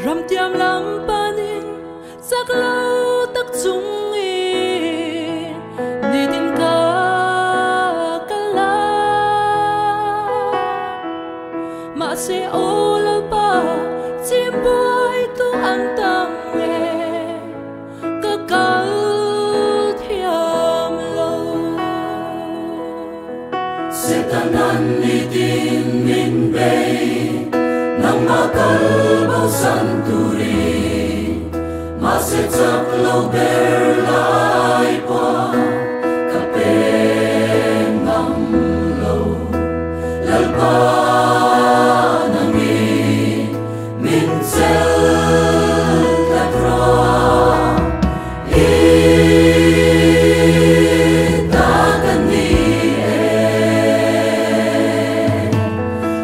ram tiam lam panin sak lo tak chung in ni tin ka kala ma se ol pa chim boy tu ang tam me ka kal thiam lo se tanan ni tin min bay nang makal bao san turi ma se chak lo ber lai pa ka pe ngam lo lal pa nang min sel ka pro i ta kan ni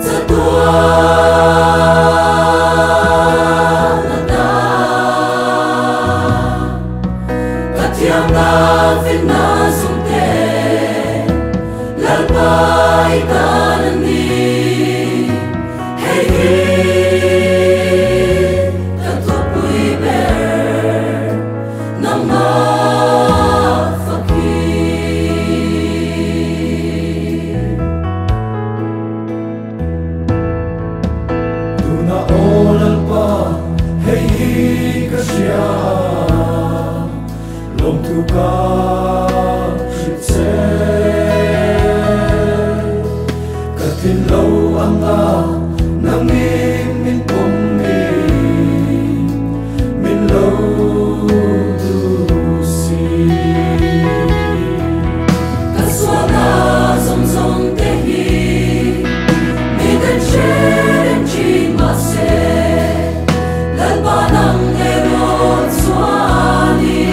sa tua na vin na sum te lal pai kan ni hey ka to pui ber na ma fakir tu na olal pa hey ka sia Long to God should say Katin lâu ang nang min pong min lâu tu si Kaswana som som te hi mi kan chen chi ma se lal ba nang erot swani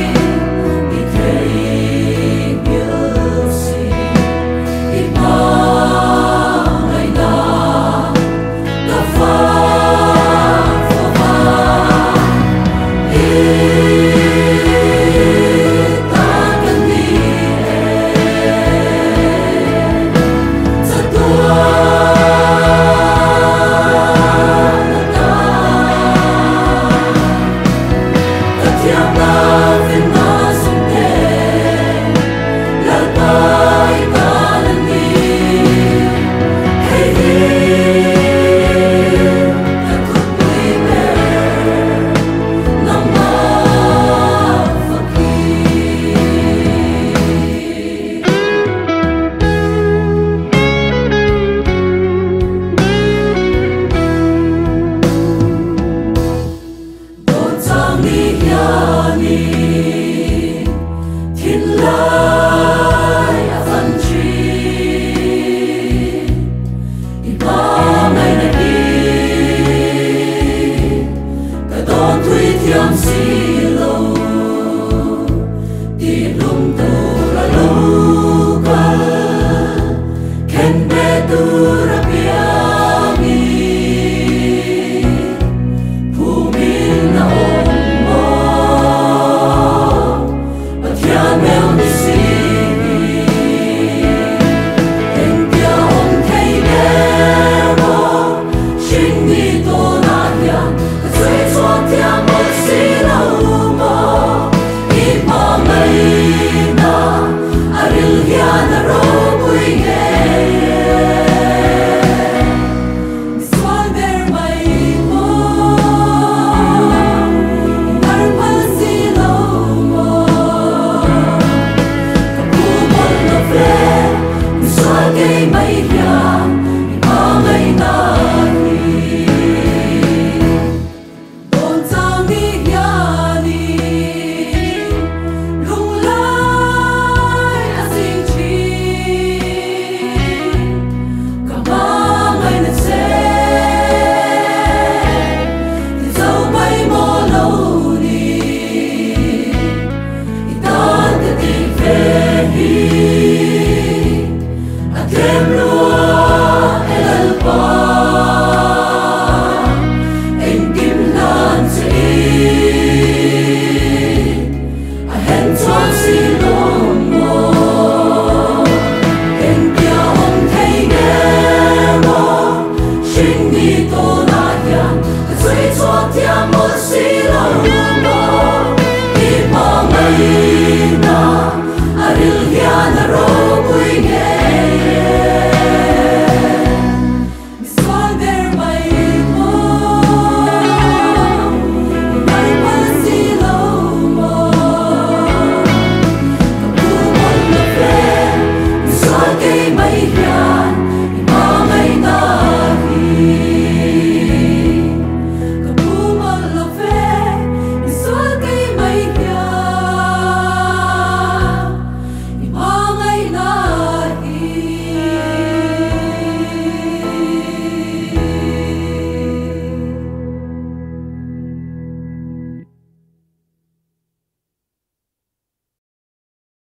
sila